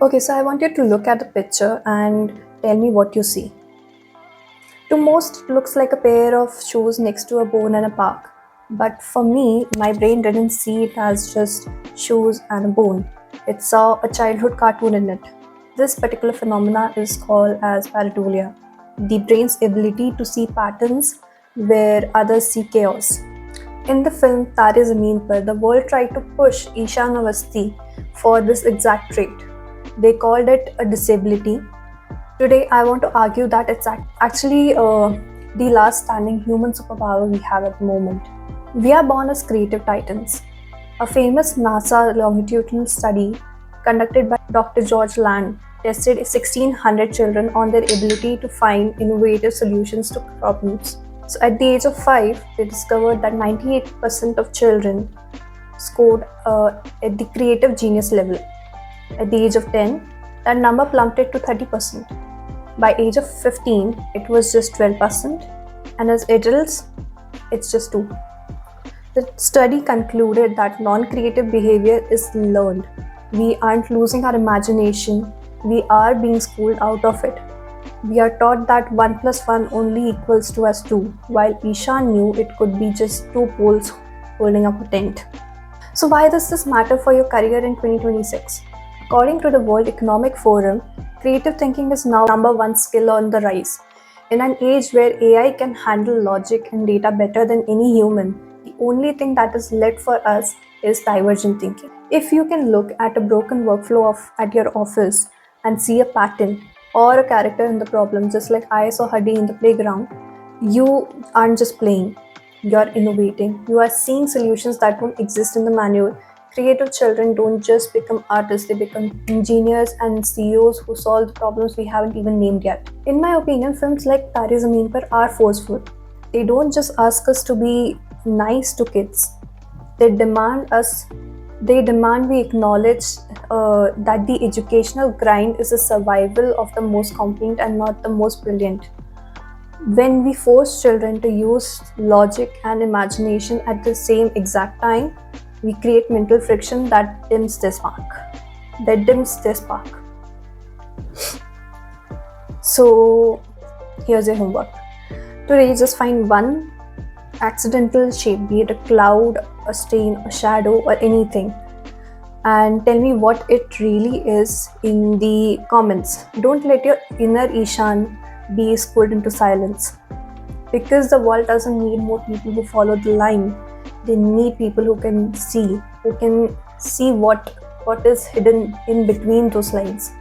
Okay, so I want you to look at the picture and tell me what you see. To most, it looks like a pair of shoes next to a bone in a park. But for me, my brain didn't see it as just shoes and a bone. It saw a childhood cartoon in it. This particular phenomena is called as pareidolia, the brain's ability to see patterns where others see chaos. In the film Tare Zameen Par, the world tried to push Ishan Awasthi for this exact trait. They called it a disability. Today, I want to argue that it's actually the last standing human superpower we have at the moment. We are born as creative titans. A famous NASA longitudinal study conducted by Dr. George Land tested 1,600 children on their ability to find innovative solutions to problems. So, at the age of 5, they discovered that 98% of children scored at the creative genius level. At the age of 10, that number plummeted to 30%. By age of 15, it was just 12%, and as adults, it's just 2. The study concluded that non-creative behavior is learned. We aren't losing our imagination, we are being schooled out of it. We are taught that 1 plus 1 only equals to as 2, while Ishan knew it could be just 2 poles holding up a tent. So why does this matter for your career in 2026? According to the World Economic Forum, creative thinking is now number one skill on the rise. In an age where AI can handle logic and data better than any human, the only thing that is left for us is divergent thinking. If you can look at a broken workflow at your office and see a pattern or a character in the problem, just like I saw Hadi in the playground, you aren't just playing, you're innovating. You are seeing solutions that don't exist in the manual. Creative children don't just become artists, they become engineers and CEOs who solve the problems we haven't even named yet. In my opinion, films like Tare Zameen Par are forceful. They don't just ask us to be nice to kids. They demand we acknowledge that the educational grind is a survival of the most competent and not the most brilliant. When we force children to use logic and imagination at the same exact time, we create mental friction that dims their spark. So here's your homework. Today, just find one accidental shape, be it a cloud, a stain, a shadow, or anything, and tell me what it really is in the comments. Don't let your inner Ishan be schooled into silence, because the world doesn't need more people who follow the line. They need people who can see what is hidden in between those lines.